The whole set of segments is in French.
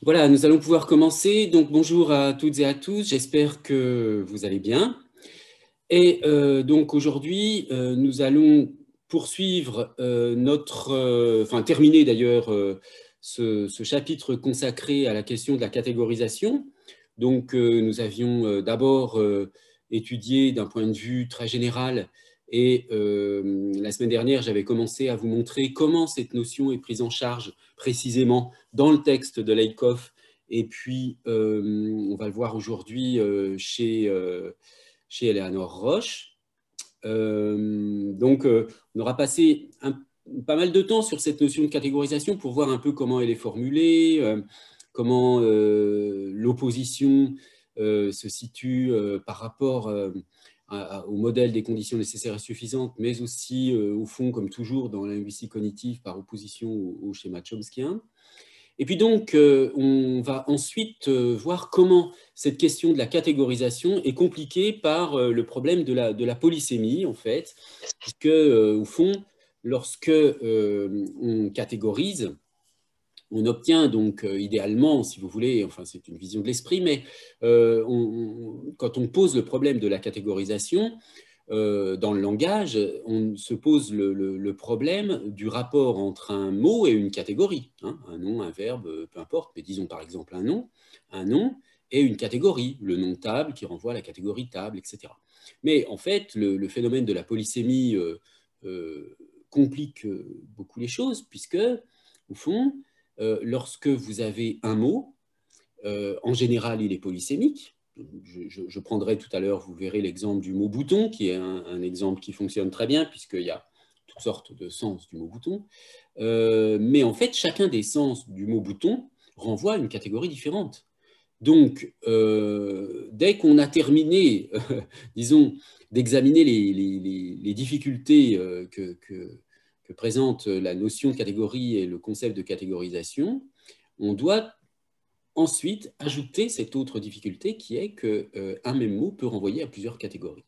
Voilà, nous allons pouvoir commencer. Donc, bonjour à toutes et à tous. J'espère que vous allez bien. Et donc, aujourd'hui, nous allons poursuivre enfin, terminer d'ailleurs ce chapitre consacré à la question de la catégorisation. Donc, nous avions d'abord étudié d'un point de vue très général. Et la semaine dernière, j'avais commencé à vous montrer comment cette notion est prise en charge précisément dans le texte de Lakoff. Et puis, on va le voir aujourd'hui chez Eleanor Roche. On aura passé pas mal de temps sur cette notion de catégorisation pour voir un peu comment elle est formulée, comment l'opposition se situe par rapport au modèle des conditions nécessaires et suffisantes, mais aussi, au fond, comme toujours, dans la linguistique cognitive, par opposition au schéma chomskien. Et puis donc, on va ensuite voir comment cette question de la catégorisation est compliquée par le problème de la polysémie, en fait, puisque, au fond, lorsque on catégorise, on obtient donc idéalement, si vous voulez, enfin c'est une vision de l'esprit, mais quand on pose le problème de la catégorisation, dans le langage, on se pose le problème du rapport entre un mot et une catégorie, hein, un nom, un verbe, peu importe, mais disons par exemple un nom et une catégorie, le nom table qui renvoie à la catégorie table, etc. Mais en fait, le phénomène de la polysémie complique beaucoup les choses, puisque, au fond, lorsque vous avez un mot, en général, il est polysémique. Je prendrai tout à l'heure, vous verrez l'exemple du mot bouton, qui est un exemple qui fonctionne très bien, puisqu'il y a toutes sortes de sens du mot bouton. Mais en fait, chacun des sens du mot bouton renvoie à une catégorie différente. Donc, dès qu'on a terminé, disons, d'examiner les difficultés que présente la notion de catégorie et le concept de catégorisation, on doit ensuite ajouter cette autre difficulté qui est qu'un même mot peut renvoyer à plusieurs catégories.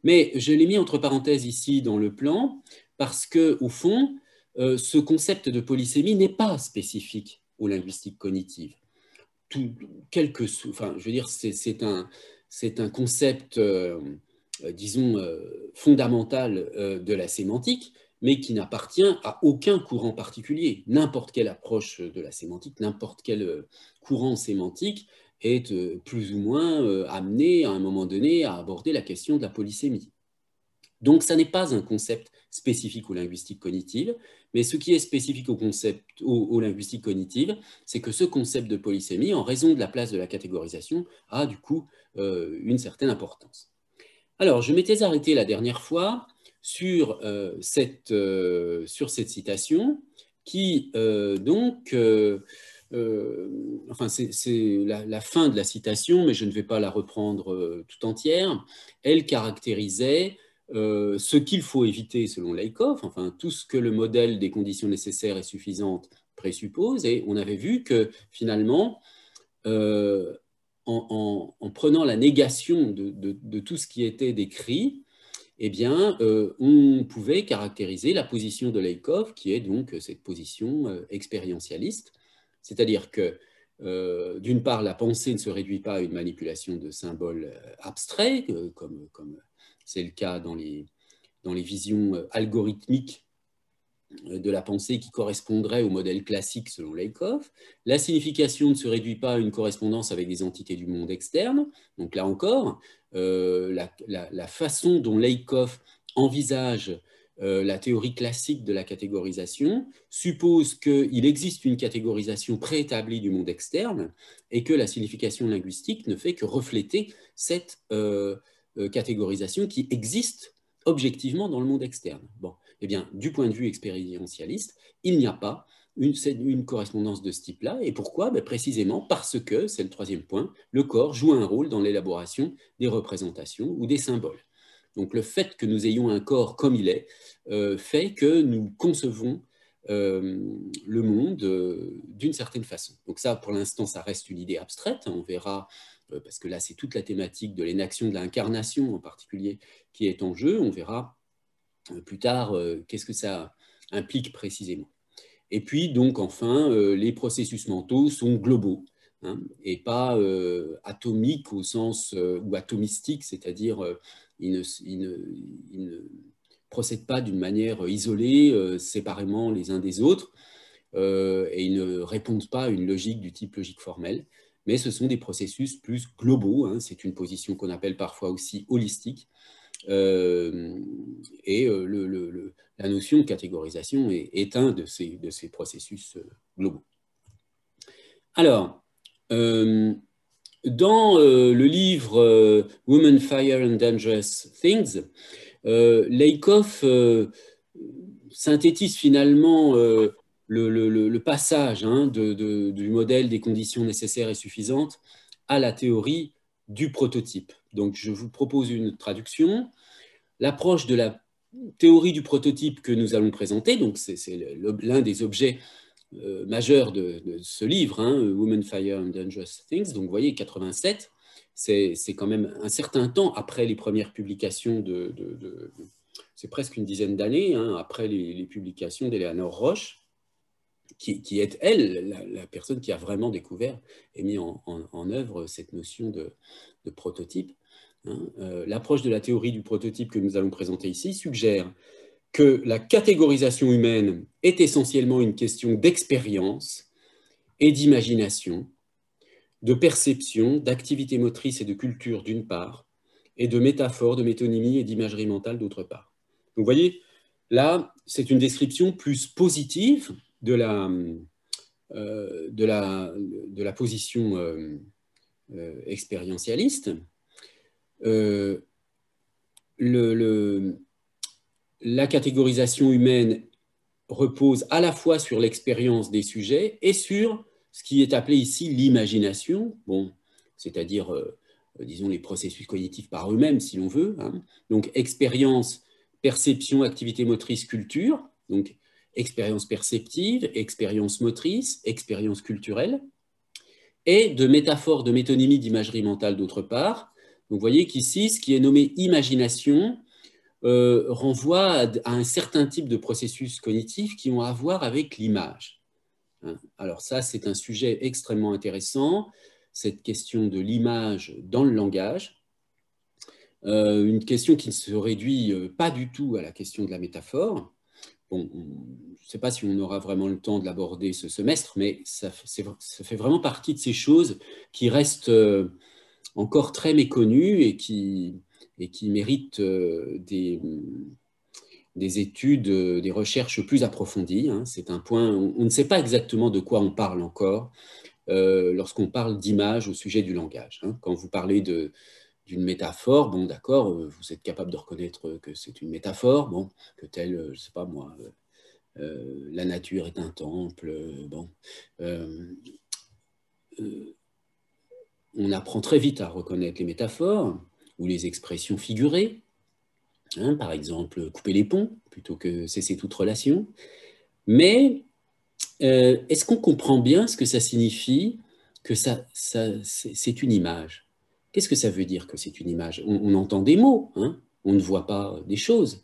Mais je l'ai mis entre parenthèses ici dans le plan parce que, au fond, ce concept de polysémie n'est pas spécifique aux linguistiques cognitives. Enfin, je veux dire, c'est un concept, disons, fondamental de la sémantique, mais qui n'appartient à aucun courant particulier. N'importe quelle approche de la sémantique, n'importe quel courant sémantique est plus ou moins amené à un moment donné à aborder la question de la polysémie. Donc, ça n'est pas un concept spécifique aux linguistiques cognitives, mais ce qui est spécifique aux linguistiques cognitives, c'est que ce concept de polysémie, en raison de la place de la catégorisation, a du coup une certaine importance. Alors, je m'étais arrêté la dernière fois sur, sur cette citation qui, enfin, c'est la fin de la citation, mais je ne vais pas la reprendre tout entière. Elle caractérisait ce qu'il faut éviter selon Lakoff, enfin, tout ce que le modèle des conditions nécessaires et suffisantes présuppose. Et on avait vu que finalement, euh, en prenant la négation de tout ce qui était décrit, eh bien, on pouvait caractériser la position de Lakoff, qui est donc cette position expérientialiste, c'est-à-dire que, d'une part, la pensée ne se réduit pas à une manipulation de symboles abstraits, comme c'est le cas dans les visions algorithmiques de la pensée qui correspondrait au modèle classique selon Lakoff. La signification ne se réduit pas à une correspondance avec des entités du monde externe. Donc là encore, la façon dont Lakoff envisage la théorie classique de la catégorisation suppose qu'il existe une catégorisation préétablie du monde externe et que la signification linguistique ne fait que refléter cette catégorisation qui existe objectivement dans le monde externe. Bon, eh bien, du point de vue expérientialiste, il n'y a pas une correspondance de ce type-là. Et pourquoi? Ben, précisément parce que, c'est le troisième point, le corps joue un rôle dans l'élaboration des représentations ou des symboles. Donc le fait que nous ayons un corps comme il est fait que nous concevons le monde d'une certaine façon. Donc ça, pour l'instant, ça reste une idée abstraite. On verra, parce que là, c'est toute la thématique de l'énaction de l'incarnation en particulier qui est en jeu. On verra plus tard qu'est-ce que ça implique précisément. Et puis, donc, enfin, les processus mentaux sont globaux, hein, et pas atomiques au sens, ou atomistiques, c'est-à-dire ils ne procèdent pas d'une manière isolée, séparément les uns des autres, et ils ne répondent pas à une logique du type logique formelle, mais ce sont des processus plus globaux, hein, c'est une position qu'on appelle parfois aussi holistique, et la notion de catégorisation est un de ces processus globaux. Alors, dans le livre Women, Fire and Dangerous Things, Lakoff synthétise finalement le passage, hein, du modèle des conditions nécessaires et suffisantes à la théorie du prototype. Donc, je vous propose une traduction. L'approche de la théorie du prototype que nous allons présenter, donc c'est l'un des objets majeurs de ce livre, hein, Women, Fire and Dangerous Things. Donc, vous voyez, 87, c'est quand même un certain temps après les premières publications c'est presque une dizaine d'années, hein, après les publications d'Eleanor Roche, qui est, elle, la personne qui a vraiment découvert et mis en œuvre cette notion de prototype. Hein. L'approche de la théorie du prototype que nous allons présenter ici suggère que la catégorisation humaine est essentiellement une question d'expérience et d'imagination, de perception, d'activité motrice et de culture d'une part, et de métaphore, de métonymie et d'imagerie mentale d'autre part. Donc, vous voyez, là, c'est une description plus positive de la position expérientialiste. La catégorisation humaine repose à la fois sur l'expérience des sujets et sur ce qui est appelé ici l'imagination, bon, c'est-à-dire, disons, les processus cognitifs par eux-mêmes, si l'on veut. Hein. Donc, expérience, perception, activité motrice, culture. Donc, expérience perceptive, expérience motrice, expérience culturelle. Et de métaphore, de métonymie, d'imagerie mentale d'autre part. Donc, vous voyez qu'ici, ce qui est nommé imagination renvoie à un certain type de processus cognitifs qui ont à voir avec l'image. Hein. Alors ça, c'est un sujet extrêmement intéressant, cette question de l'image dans le langage, une question qui ne se réduit pas du tout à la question de la métaphore. Bon, je ne sais pas si on aura vraiment le temps de l'aborder ce semestre, mais ça fait vraiment partie de ces choses qui restent encore très méconnues et qui méritent des études, des recherches plus approfondies. Hein. C'est un point, on ne sait pas exactement de quoi on parle encore lorsqu'on parle d'image au sujet du langage. Hein. Quand vous parlez d'une métaphore, bon d'accord, vous êtes capable de reconnaître que c'est une métaphore, bon, que telle, je ne sais pas moi, la nature est un temple, bon. On apprend très vite à reconnaître les métaphores ou les expressions figurées. Hein, par exemple, couper les ponts plutôt que cesser toute relation. Mais est-ce qu'on comprend bien ce que ça signifie que c'est une image? Qu'est-ce que ça veut dire que c'est une image? On entend des mots, hein, on ne voit pas des choses.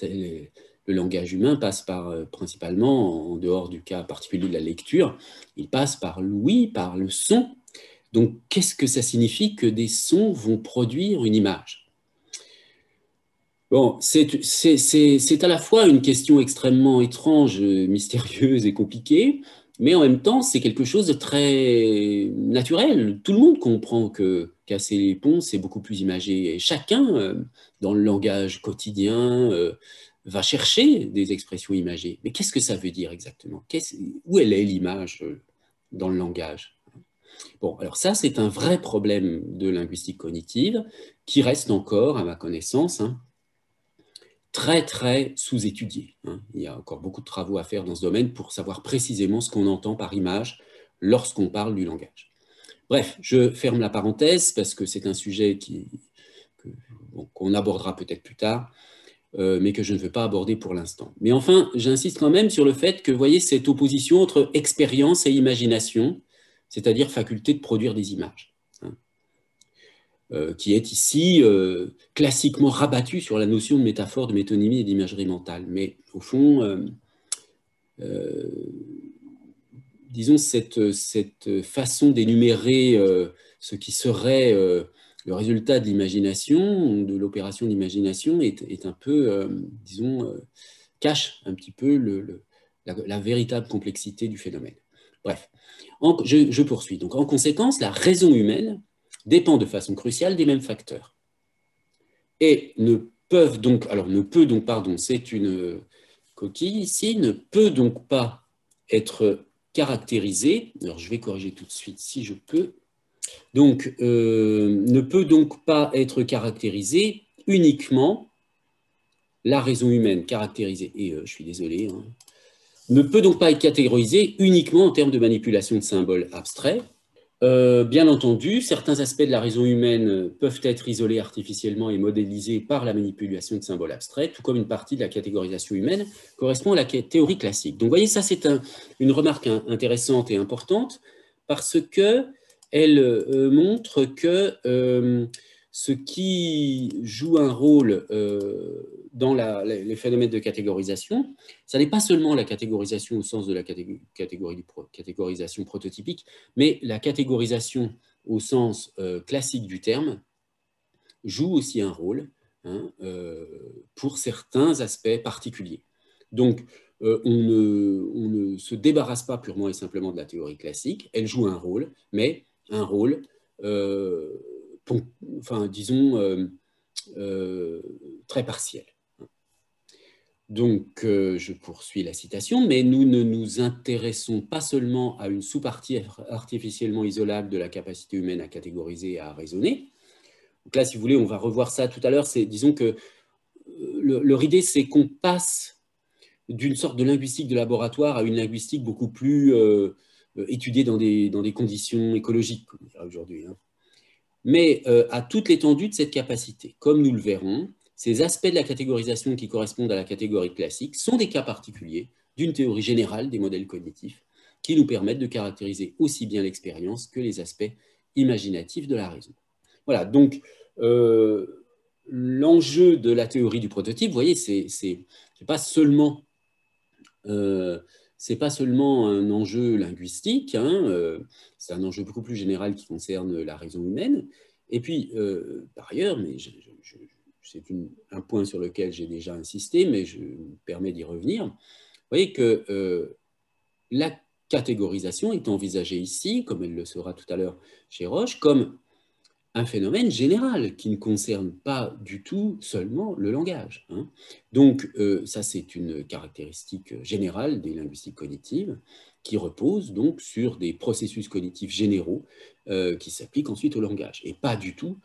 Le langage humain passe principalement, en dehors du cas particulier de la lecture, il passe par l'ouïe, par le son. Donc, qu'est-ce que ça signifie que des sons vont produire une image? Bon, c'est à la fois une question extrêmement étrange, mystérieuse et compliquée, mais en même temps, c'est quelque chose de très naturel. Tout le monde comprend que casser les ponts, c'est beaucoup plus imagé. Et chacun, dans le langage quotidien, va chercher des expressions imagées. Mais qu'est-ce que ça veut dire exactement? Où elle est l'image dans le langage? Bon, alors ça, c'est un vrai problème de linguistique cognitive qui reste encore, à ma connaissance, hein, très, très sous-étudié. Hein. Il y a encore beaucoup de travaux à faire dans ce domaine pour savoir précisément ce qu'on entend par image lorsqu'on parle du langage. Bref, je ferme la parenthèse parce que c'est un sujet qu'on abordera peut-être plus tard, mais que je ne veux pas aborder pour l'instant. Mais enfin, j'insiste quand même sur le fait que, vous voyez, cette opposition entre expérience et imagination, c'est-à-dire faculté de produire des images. Hein. Qui est ici classiquement rabattu sur la notion de métaphore, de métonymie et d'imagerie mentale. Mais au fond, disons, cette façon d'énumérer ce qui serait le résultat de l'imagination, de l'opération d'imagination, est un peu, disons, cache un petit peu la véritable complexité du phénomène. Bref, je poursuis. Donc, en conséquence, la raison humaine dépend de façon cruciale des mêmes facteurs. Et c'est une coquille ici, ne peut donc pas être caractérisée, alors je vais corriger tout de suite si je peux, donc ne peut donc pas être caractérisée uniquement, la raison humaine caractérisée, et je suis désolé, hein, ne peut donc pas être catégorisée uniquement en termes de manipulation de symboles abstraits. Bien entendu, certains aspects de la raison humaine peuvent être isolés artificiellement et modélisés par la manipulation de symboles abstraits, tout comme une partie de la catégorisation humaine correspond à la théorie classique. Donc, vous voyez, ça, c'est une remarque intéressante et importante parce qu'elle montre que ce qui joue un rôle dans les phénomènes de catégorisation, ça n'est pas seulement la catégorisation au sens de la catégorisation prototypique, mais la catégorisation au sens classique du terme joue aussi un rôle, hein, pour certains aspects particuliers. Donc, on ne se débarrasse pas purement et simplement de la théorie classique, elle joue un rôle, mais un rôle, disons, très partiel. Donc, je poursuis la citation, mais nous ne nous intéressons pas seulement à une sous-partie artificiellement isolable de la capacité humaine à catégoriser et à raisonner. Donc là, si vous voulez, on va revoir ça tout à l'heure. Disons que leur idée, c'est qu'on passe d'une sorte de linguistique de laboratoire à une linguistique beaucoup plus étudiée dans des conditions écologiques, comme on dirait aujourd'hui, hein. Mais à toute l'étendue de cette capacité, comme nous le verrons, ces aspects de la catégorisation qui correspondent à la catégorie classique sont des cas particuliers d'une théorie générale des modèles cognitifs qui nous permettent de caractériser aussi bien l'expérience que les aspects imaginatifs de la raison. Voilà, donc l'enjeu de la théorie du prototype, vous voyez, c'est pas seulement un enjeu linguistique, hein, c'est un enjeu beaucoup plus général qui concerne la raison humaine. Et puis, par ailleurs, mais c'est un point sur lequel j'ai déjà insisté, mais je me permets d'y revenir. Vous voyez que la catégorisation est envisagée ici, comme elle le sera tout à l'heure chez Roche, comme un phénomène général qui ne concerne pas du tout seulement le langage, hein. Donc, ça, c'est une caractéristique générale des linguistiques cognitives qui repose donc sur des processus cognitifs généraux qui s'appliquent ensuite au langage, et pas du tout,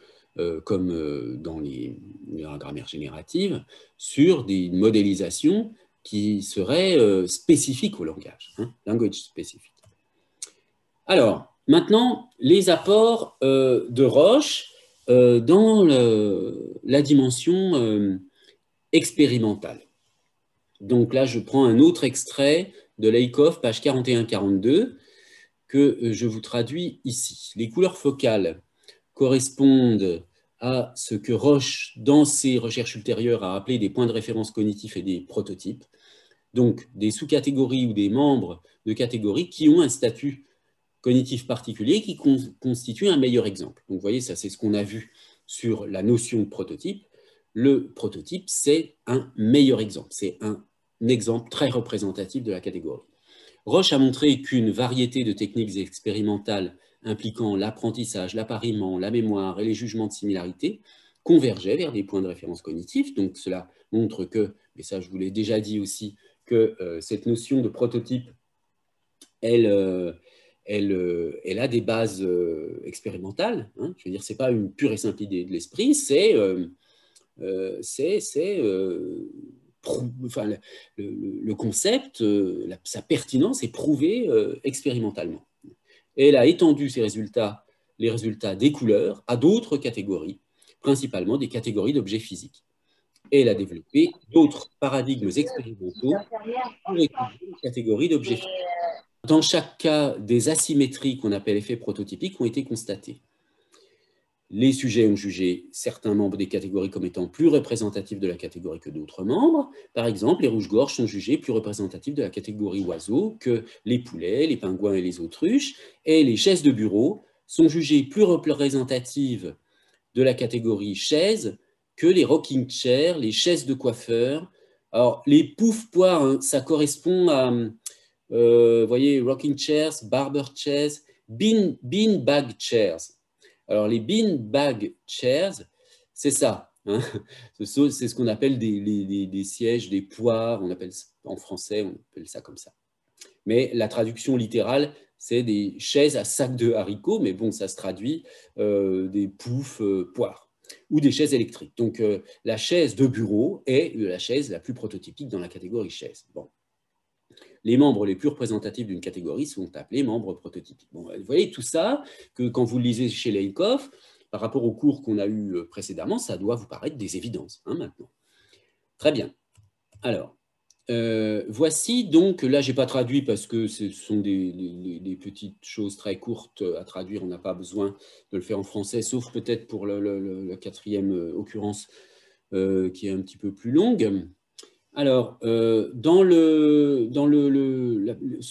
comme dans la grammaire générative, sur des modélisations qui seraient spécifiques au langage, hein, language spécifique. Alors, maintenant, les apports de Roche dans la dimension expérimentale. Donc là, je prends un autre extrait de Lakoff, page 41-42, que je vous traduis ici. Les couleurs focales correspondent à ce que Roche, dans ses recherches ultérieures, a appelé des points de référence cognitifs et des prototypes, donc des sous-catégories ou des membres de catégories qui ont un statut cognitif particulier qui constitue un meilleur exemple. Donc vous voyez, ça c'est ce qu'on a vu sur la notion de prototype. Le prototype, c'est un meilleur exemple, c'est un exemple très représentatif de la catégorie. Roche a montré qu'une variété de techniques expérimentales impliquant l'apprentissage, l'appariement, la mémoire et les jugements de similarité convergeaient vers des points de référence cognitifs. Donc cela montre que, et ça je vous l'ai déjà dit aussi, que cette notion de prototype, elle a des bases expérimentales, hein. Je veux dire, ce n'est pas une pure et simple idée de l'esprit, le concept, sa pertinence est prouvée expérimentalement. Et elle a étendu les résultats des couleurs à d'autres catégories, principalement des catégories d'objets physiques. Et elle a développé d'autres paradigmes expérimentaux pour étudier les catégories d'objets physiques. Dans chaque cas, des asymétries qu'on appelle effets prototypiques ont été constatées. Les sujets ont jugé certains membres des catégories comme étant plus représentatifs de la catégorie que d'autres membres. Par exemple, les rouges-gorges sont jugés plus représentatifs de la catégorie oiseaux que les poulets, les pingouins et les autruches. Et les chaises de bureau sont jugées plus représentatives de la catégorie chaises que les rocking chairs, les chaises de coiffeur. Alors, les poufs-poires, hein, ça correspond à, vous voyez, rocking chairs, barber chairs, bean bag chairs. Alors, les bean bag chairs, c'est ça. Hein. C'est ce qu'on appelle des sièges, des poires. On appelle, en français, on appelle ça comme ça. Mais la traduction littérale, c'est des chaises à sac de haricots, mais bon, ça se traduit des poufs poires ou des chaises électriques. Donc, la chaise de bureau est la chaise la plus prototypique dans la catégorie chaise. Bon. Les membres les plus représentatifs d'une catégorie sont appelés membres prototypiques. Bon, vous voyez tout ça, que quand vous le lisez chez Lakoff, par rapport au cours qu'on a eu précédemment, ça doit vous paraître des évidences hein, maintenant. Très bien. Alors, voici donc, là je n'ai pas traduit parce que ce sont des petites choses très courtes à traduire, on n'a pas besoin de le faire en français, sauf peut-être pour la quatrième occurrence qui est un petit peu plus longue. Alors, ce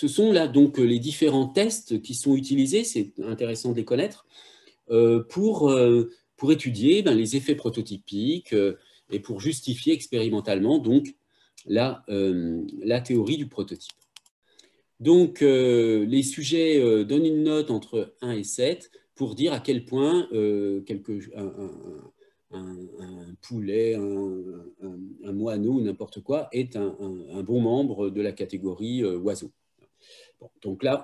sont là donc les différents tests qui sont utilisés, c'est intéressant de les connaître, pour étudier les effets prototypiques et pour justifier expérimentalement donc la théorie du prototype. Donc, les sujets donnent une note entre 1 et 7 pour dire à quel point un poulet, un moineau, n'importe quoi, est un bon membre de la catégorie oiseau. Bon, donc là,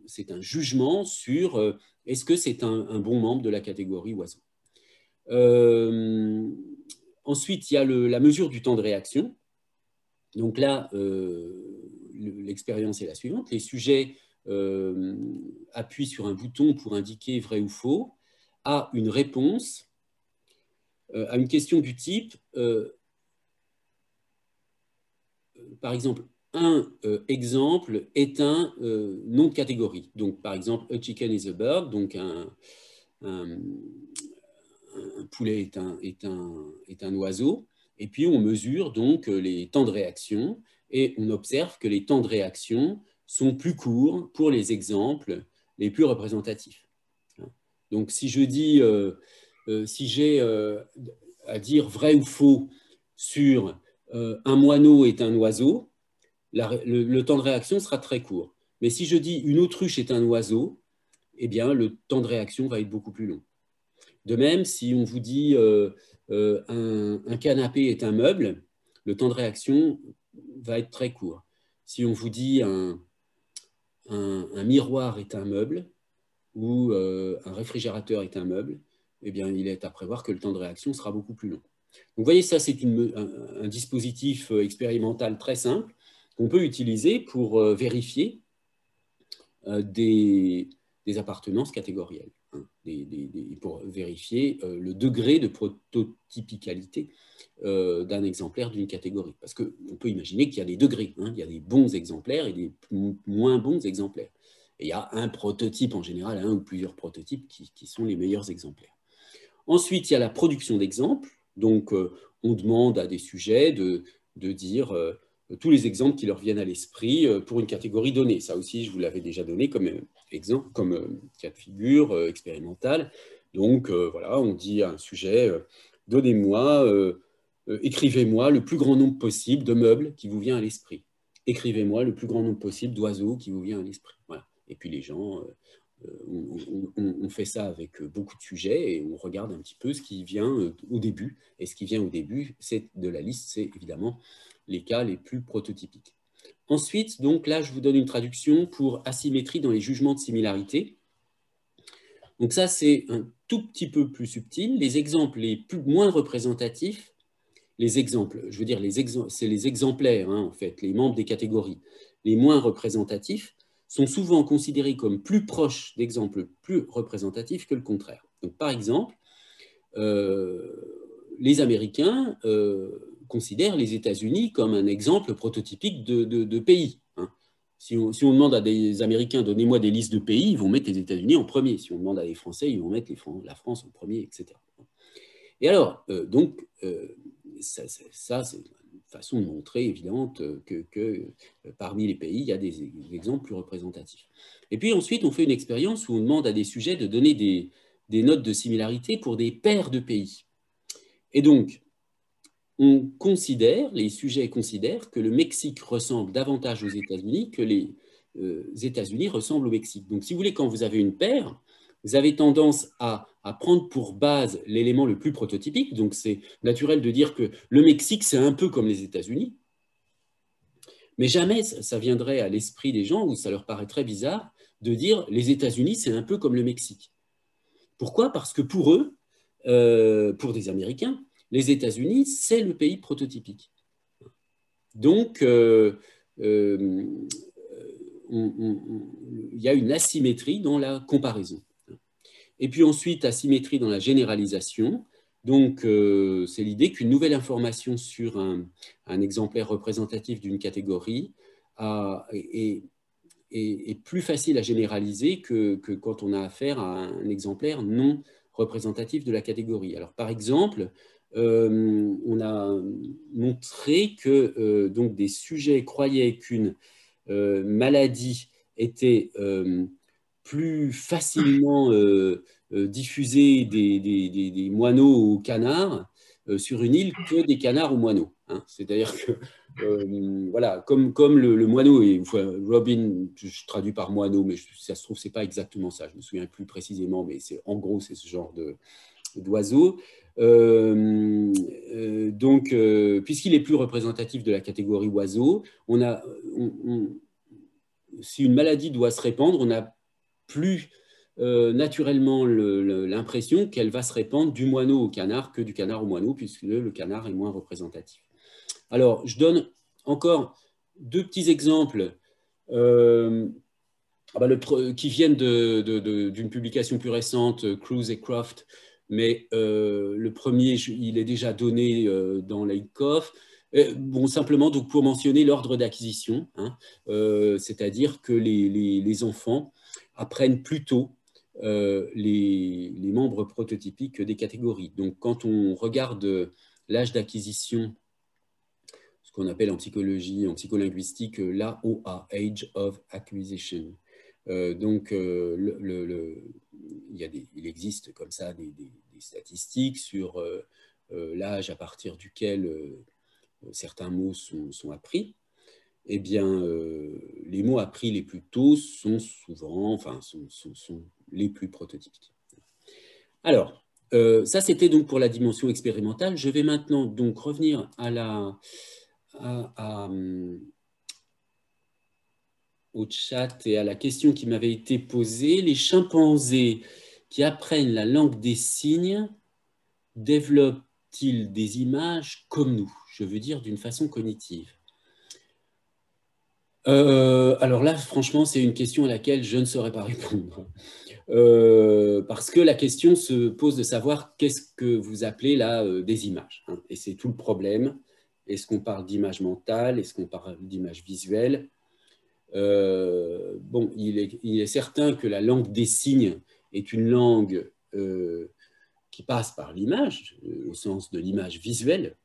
c'est un jugement sur est-ce que c'est un bon membre de la catégorie oiseau. Ensuite, il y a la mesure du temps de réaction. Donc là, l'expérience est la suivante. Les sujets appuient sur un bouton pour indiquer vrai ou faux à une réponse à une question du type, par exemple, un exemple est un nom de catégorie. Donc, par exemple, a chicken is a bird, donc un poulet est un oiseau. Et puis, on mesure donc les temps de réaction et on observe que les temps de réaction sont plus courts pour les exemples les plus représentatifs. Donc, si je dis, si j'ai à dire vrai ou faux sur un moineau est un oiseau, le temps de réaction sera très court. Mais si je dis une autruche est un oiseau, eh bien, le temps de réaction va être beaucoup plus long. De même, si on vous dit un canapé est un meuble, le temps de réaction va être très court. Si on vous dit un miroir est un meuble ou un réfrigérateur est un meuble, eh bien, il est à prévoir que le temps de réaction sera beaucoup plus long. Donc, vous voyez, ça, c'est un dispositif expérimental très simple qu'on peut utiliser pour vérifier des appartenances catégorielles, hein, pour vérifier le degré de prototypicalité d'un exemplaire d'une catégorie. Parce qu'on peut imaginer qu'il y a des degrés, hein, il y a des bons exemplaires et des moins bons exemplaires. Et il y a un prototype en général, un ou plusieurs prototypes qui sont les meilleurs exemplaires. Ensuite, il y a la production d'exemples. Donc, on demande à des sujets de dire tous les exemples qui leur viennent à l'esprit pour une catégorie donnée. Ça aussi, je vous l'avais déjà donné comme exemple, comme cas de figure expérimental. Donc, voilà, on dit à un sujet, donnez-moi, écrivez-moi le plus grand nombre possible de meubles qui vous vient à l'esprit. Écrivez-moi le plus grand nombre possible d'oiseaux qui vous vient à l'esprit. Voilà. Et puis les gens, on fait ça avec beaucoup de sujets et on regarde un petit peu ce qui vient au début. Et ce qui vient au début de la liste, c'est évidemment les cas les plus prototypiques. Ensuite, donc là, je vous donne une traduction pour asymétrie dans les jugements de similarité. Donc ça, c'est un tout petit peu plus subtil. Les exemples les moins représentatifs, les exemples, je veux dire, c'est les exemplaires, hein, en fait, les membres des catégories les moins représentatifs, sont souvent considérés comme plus proches d'exemples plus représentatifs que le contraire. Donc, par exemple, les Américains considèrent les États-Unis comme un exemple prototypique de pays. Hein. Si on demande à des Américains, donnez-moi des listes de pays, ils vont mettre les États-Unis en premier. Si on demande à des Français, ils vont mettre la France en premier, etc. Et alors, ça, c'est une façon de montrer, évidemment, que parmi les pays, il y a des exemples plus représentatifs. Et puis ensuite, on fait une expérience où on demande à des sujets de donner des notes de similarité pour des paires de pays. Et donc, les sujets considèrent que le Mexique ressemble davantage aux États-Unis que les États-Unis ressemblent au Mexique. Donc, si vous voulez, quand vous avez une paire, vous avez tendance à prendre pour base l'élément le plus prototypique. Donc, c'est naturel de dire que le Mexique, c'est un peu comme les États-Unis. Mais jamais ça viendrait à l'esprit des gens, où ça leur paraît très bizarre, de dire les États-Unis, c'est un peu comme le Mexique. Pourquoi? Parce que pour eux, pour des Américains, les États-Unis, c'est le pays prototypique. Donc, il y a une asymétrie dans la comparaison. Et puis ensuite, asymétrie dans la généralisation. Donc, c'est l'idée qu'une nouvelle information sur un exemplaire représentatif d'une catégorie est plus facile à généraliser que quand on a affaire à un exemplaire non représentatif de la catégorie. Alors, par exemple, on a montré que donc des sujets croyaient qu'une maladie était plus facilement diffusée des moineaux aux canards sur une île que des canards aux moineaux. Hein. C'est-à-dire que voilà, comme le moineau, et Robin, je traduis par moineau, mais ça se trouve, c'est pas exactement ça, je me souviens plus précisément, mais en gros, c'est ce genre d'oiseau. Donc, puisqu'il est plus représentatif de la catégorie oiseau, si une maladie doit se répandre, on a plus naturellement l'impression qu'elle va se répandre du moineau au canard que du canard au moineau, puisque le canard est moins représentatif. Alors, je donne encore deux petits exemples qui viennent d'une publication plus récente, Cruz et Croft, mais le premier, il est déjà donné dans l'AICOF. Bon, simplement donc pour mentionner l'ordre d'acquisition, hein, c'est-à-dire que les enfants apprennent plus tôt les membres prototypiques des catégories. Donc, quand on regarde l'âge d'acquisition, ce qu'on appelle en psychologie, en psycholinguistique, l'AOA, Age of Acquisition. Donc, il existe comme ça des statistiques sur l'âge à partir duquel certains mots sont appris. Eh bien, les mots appris les plus tôt sont souvent, enfin, sont les plus prototypiques. Alors, ça, c'était donc pour la dimension expérimentale. Je vais maintenant donc revenir au chat et à la question qui m'avait été posée. Les chimpanzés qui apprennent la langue des signes développent-ils des images comme nous? Je veux dire d'une façon cognitive. Alors là, franchement, c'est une question à laquelle je ne saurais pas répondre. Parce que la question se pose de savoir qu'est-ce que vous appelez là des images. Hein, et c'est tout le problème. Est-ce qu'on parle d'image mentale? Est-ce qu'on parle d'image visuelle? Bon, il est certain que la langue des signes est une langue qui passe par l'image, au sens de l'image visuelle.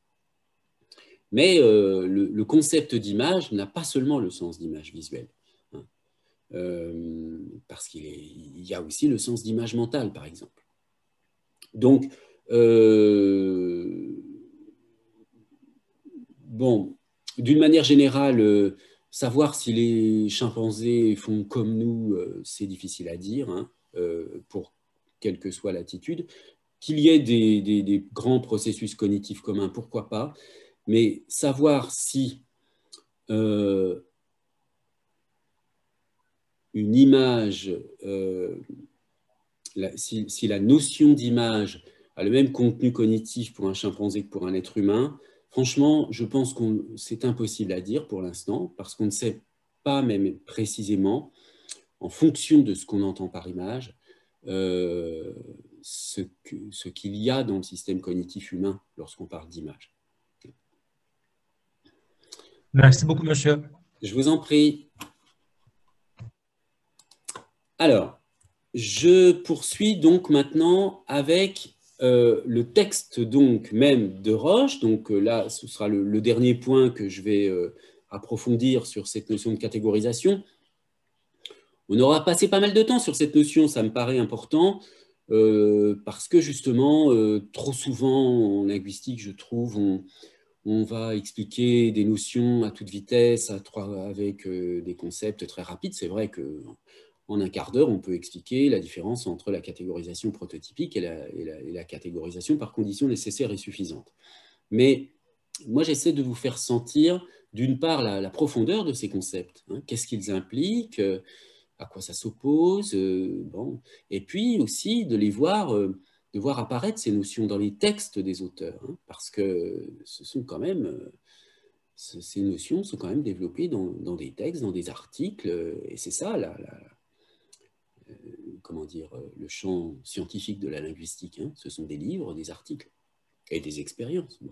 Mais le concept d'image n'a pas seulement le sens d'image visuelle. Hein, parce qu'il y a aussi le sens d'image mentale, par exemple. Donc, bon, d'une manière générale, savoir si les chimpanzés font comme nous, c'est difficile à dire, hein, pour quelle que soit l'attitude. Qu'il y ait des grands processus cognitifs communs, pourquoi pas, mais savoir si une image, si la notion d'image a le même contenu cognitif pour un chimpanzé que pour un être humain, franchement, je pense que c'est impossible à dire pour l'instant, parce qu'on ne sait pas même précisément, en fonction de ce qu'on entend par image, ce qu'il y a dans le système cognitif humain lorsqu'on parle d'image. Merci beaucoup, monsieur. Je vous en prie. Alors, je poursuis donc maintenant avec le texte donc même de Roche. Donc là, ce sera le dernier point que je vais approfondir sur cette notion de catégorisation. On aura passé pas mal de temps sur cette notion, ça me paraît important, parce que justement, trop souvent en linguistique, je trouve, on va expliquer des notions à toute vitesse, avec des concepts très rapides. C'est vrai qu'en un quart d'heure, on peut expliquer la différence entre la catégorisation prototypique et la catégorisation par conditions nécessaires et suffisantes. Mais moi, j'essaie de vous faire sentir, d'une part, la profondeur de ces concepts. Hein, qu'est-ce qu'ils impliquent, à quoi ça s'oppose, bon. Et puis aussi de voir apparaître ces notions dans les textes des auteurs, hein, parce que ce sont quand même, ces notions sont quand même développées dans des textes, dans des articles, et c'est ça, comment dire, le champ scientifique de la linguistique, hein, ce sont des livres, des articles et des expériences. Bon.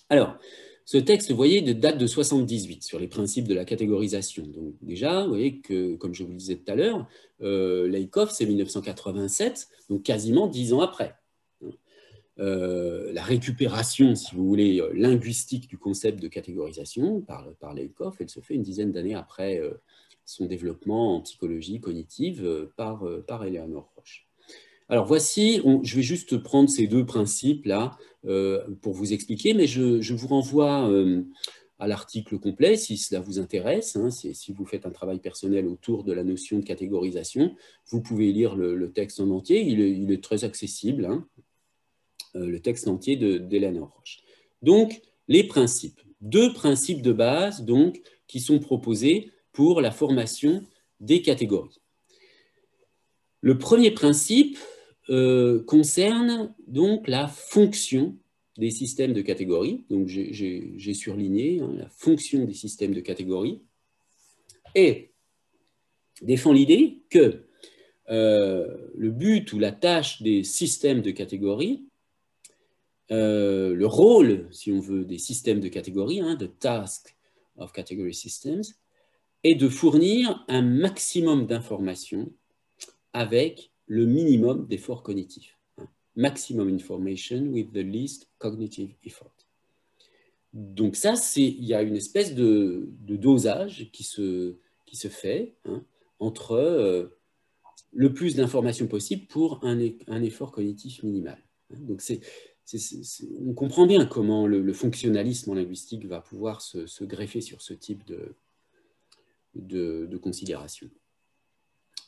Alors, ce texte, vous voyez, date de 78 sur les principes de la catégorisation. Donc déjà, vous voyez que, comme je vous le disais tout à l'heure, Laïkov, c'est 1987, donc quasiment 10 ans après. La récupération, si vous voulez, linguistique du concept de catégorisation par Laïkov, elle se fait une dizaine d'années après son développement en psychologie cognitive par Eleanor Roche. Alors voici, je vais juste prendre ces deux principes-là pour vous expliquer, mais je vous renvoie à l'article complet si cela vous intéresse. Hein, si vous faites un travail personnel autour de la notion de catégorisation, vous pouvez lire le texte en entier, il est très accessible, hein, le texte entier d'Eleanor Roche. Donc, les principes. Deux principes de base donc, qui sont proposés pour la formation des catégories. Le premier principe concerne donc la fonction des systèmes de catégories. Donc, j'ai surligné hein, la fonction des systèmes de catégories et défend l'idée que le but ou la tâche des systèmes de catégories, le rôle, si on veut, des systèmes de catégories, hein, the task of category systems, est de fournir un maximum d'informations avec le minimum d'efforts cognitifs. Maximum information with the least cognitive effort. Donc ça, il y a une espèce de dosage qui se fait hein, entre le plus d'informations possible pour un effort cognitif minimal. Donc on comprend bien comment le fonctionnalisme en linguistique va pouvoir se greffer sur ce type de considération.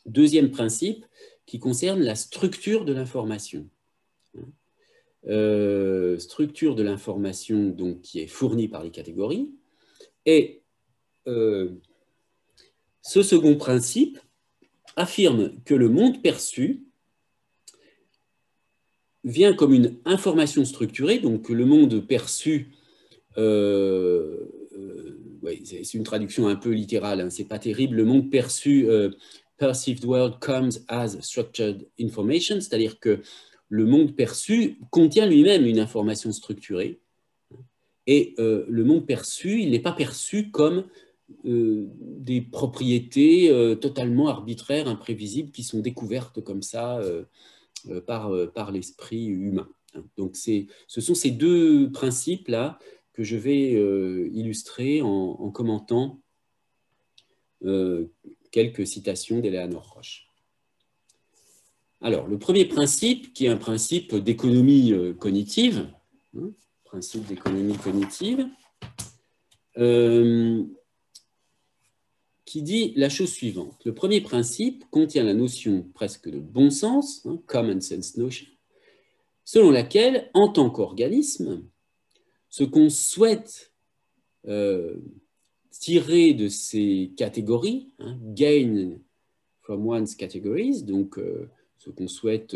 Deuxième principe qui concerne la structure de l'information. Structure de l'information donc qui est fournie par les catégories. Et ce second principe affirme que le monde perçu vient comme une information structurée, donc que le monde perçu, ouais, c'est une traduction un peu littérale, hein, c'est pas terrible, le monde perçu, perceived world comes as structured information, c'est-à-dire que le monde perçu contient lui-même une information structurée, et le monde perçu, il n'est pas perçu comme des propriétés totalement arbitraires, imprévisibles, qui sont découvertes comme ça par l'esprit humain. Donc ce sont ces deux principes-là que je vais illustrer en commentant quelques citations d'Eleanor Roche. Alors, le premier principe, qui est un principe d'économie cognitive, hein, principe d'économie cognitive, qui dit la chose suivante. Le premier principe contient la notion presque de bon sens, hein, common sense notion, selon laquelle, en tant qu'organisme, ce qu'on souhaite tirer de ces catégories, hein, gain from one's categories, donc ce qu'on souhaite,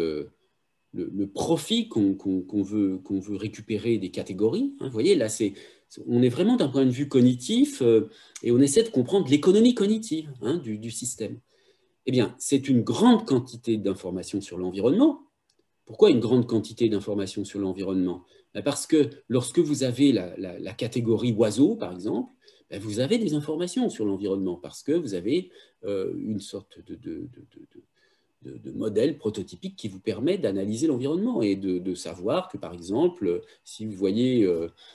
le profit qu'on veut récupérer des catégories. Hein, vous voyez, là, on est vraiment d'un point de vue cognitif et on essaie de comprendre l'économie cognitive hein, du système. Eh bien, c'est une grande quantité d'informations sur l'environnement. Pourquoi une grande quantité d'informations sur l'environnement? Parce que lorsque vous avez la catégorie oiseau, par exemple, ben, vous avez des informations sur l'environnement parce que vous avez une sorte de modèle prototypique qui vous permet d'analyser l'environnement et de savoir que, par exemple, si vous voyez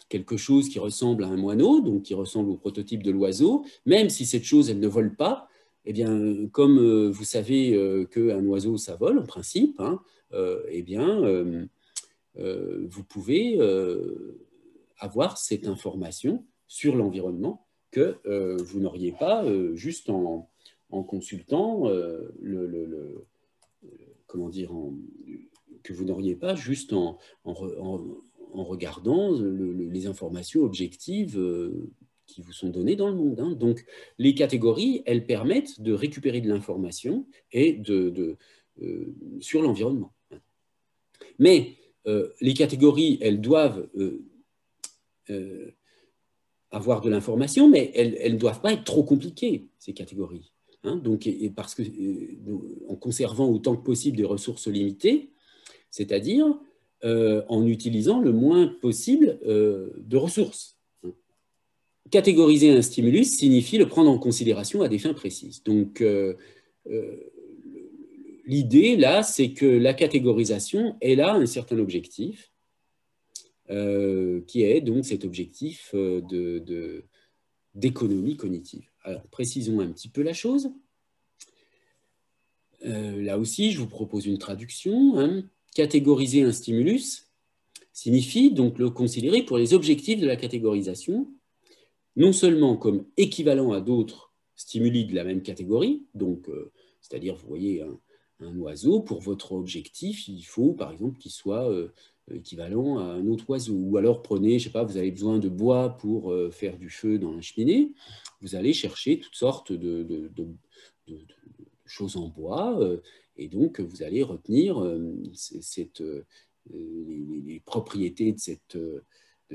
quelque chose qui ressemble à un moineau, donc qui ressemble au prototype de l'oiseau, même si cette chose, elle ne vole pas, eh bien, comme vous savez qu'un oiseau, ça vole en principe, hein, eh bien, vous pouvez avoir cette information sur l'environnement que vous n'auriez pas juste en consultant comment dire, que vous n'auriez pas juste en regardant les informations objectives qui vous sont données dans le monde. Hein. Donc, les catégories, elles permettent de récupérer de l'information et sur l'environnement. Mais les catégories, elles doivent avoir de l'information, mais elles ne doivent pas être trop compliquées, ces catégories. Hein, donc, parce que, en conservant autant que possible des ressources limitées, c'est-à-dire en utilisant le moins possible de ressources. Catégoriser un stimulus signifie le prendre en considération à des fins précises. Donc, l'idée, là, c'est que la catégorisation, elle a un certain objectif, qui est donc cet objectif d'économie cognitive. Alors, précisons un petit peu la chose. Là aussi, je vous propose une traduction. Hein. Catégoriser un stimulus signifie donc le considérer pour les objectifs de la catégorisation, non seulement comme équivalent à d'autres stimuli de la même catégorie, donc c'est-à-dire, vous voyez, un oiseau, pour votre objectif, il faut, par exemple, qu'il soit équivalent à un autre oiseau. Ou alors, prenez, je ne sais pas, vous avez besoin de bois pour faire du feu dans la cheminée, vous allez chercher toutes sortes de choses en bois, et donc vous allez retenir les propriétés de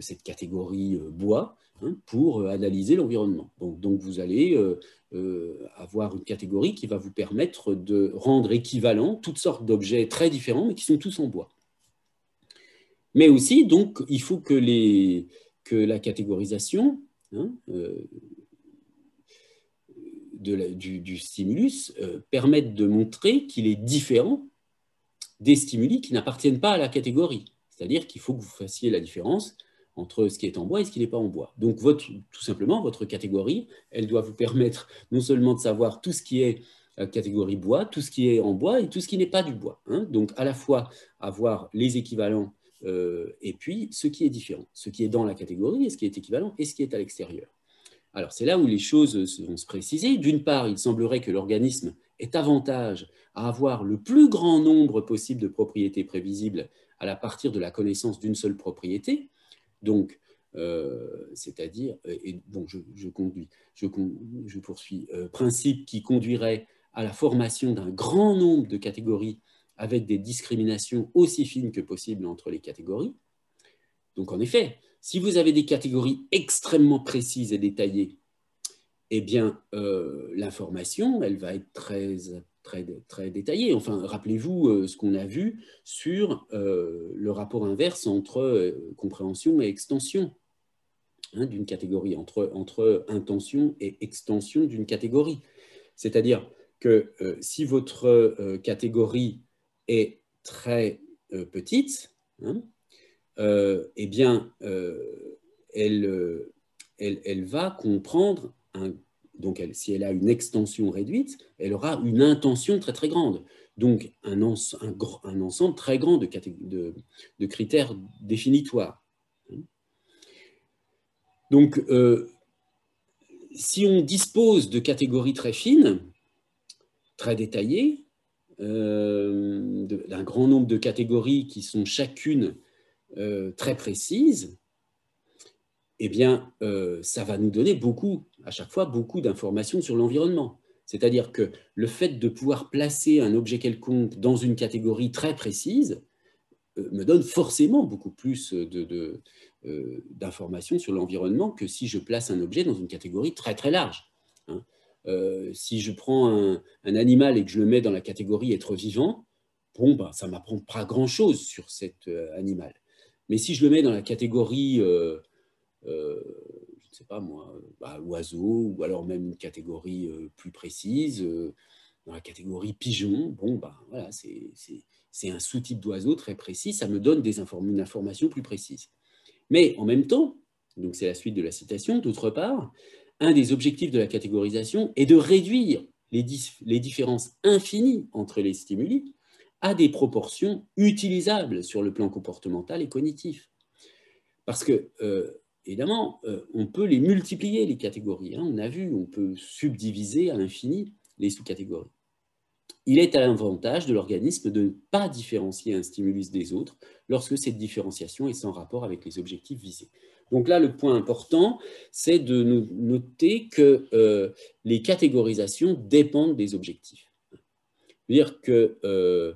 cette catégorie bois, hein, pour analyser l'environnement. Donc vous allez avoir une catégorie qui va vous permettre de rendre équivalent toutes sortes d'objets très différents, mais qui sont tous en bois. Mais aussi, donc, il faut que la catégorisation, hein, du stimulus permettent de montrer qu'il est différent des stimuli qui n'appartiennent pas à la catégorie. C'est-à-dire qu'il faut que vous fassiez la différence entre ce qui est en bois et ce qui n'est pas en bois. Donc, tout simplement, votre catégorie, elle doit vous permettre non seulement de savoir tout ce qui est catégorie bois, tout ce qui est en bois et tout ce qui n'est pas du bois. Hein. Donc, à la fois avoir les équivalents et puis ce qui est différent, ce qui est dans la catégorie et ce qui est équivalent et ce qui est à l'extérieur. Alors, c'est là où les choses vont se préciser. D'une part, il semblerait que l'organisme ait avantage à avoir le plus grand nombre possible de propriétés prévisibles à partir de la connaissance d'une seule propriété. Donc, c'est-à-dire, et bon, je poursuis, principe qui conduirait à la formation d'un grand nombre de catégories avec des discriminations aussi fines que possible entre les catégories. Donc, en effet, si vous avez des catégories extrêmement précises et détaillées, eh bien, l'information, elle va être très détaillée. Enfin, rappelez-vous ce qu'on a vu sur le rapport inverse entre compréhension et extension, hein, d'une catégorie, entre intention et extension d'une catégorie. C'est-à-dire que si votre catégorie est très petite, hein, eh bien, elle va comprendre, donc si elle a une extension réduite, elle aura une intention très grande. Donc un ensemble très grand de critères définitoires. Donc, si on dispose de catégories très fines, très détaillées, d'un grand nombre de catégories qui sont chacune très précises, eh bien, ça va nous donner à chaque fois beaucoup d'informations sur l'environnement. C'est-à-dire que le fait de pouvoir placer un objet quelconque dans une catégorie très précise me donne forcément beaucoup plus d'informations sur l'environnement que si je place un objet dans une catégorie très large. Hein. Si je prends un animal et que je le mets dans la catégorie être vivant, bon, ben, ça ne m'apprend pas grand-chose sur cet animal. Mais si je le mets dans la catégorie, je ne sais pas moi, oiseau, ou alors même une catégorie plus précise, dans la catégorie pigeon, bon, voilà, c'est un sous-type d'oiseau très précis, ça me donne une information plus précise. Mais en même temps, donc c'est la suite de la citation, d'autre part, un des objectifs de la catégorisation est de réduire les différences infinies entre les stimuli à des proportions utilisables sur le plan comportemental et cognitif. Parce que, évidemment, on peut les multiplier, les catégories. Hein, on a vu, on peut subdiviser à l'infini les sous-catégories. Il est à l'avantage de l'organisme de ne pas différencier un stimulus des autres lorsque cette différenciation est sans rapport avec les objectifs visés. Donc là, le point important, c'est de noter que les catégorisations dépendent des objectifs. C'est-à-dire que,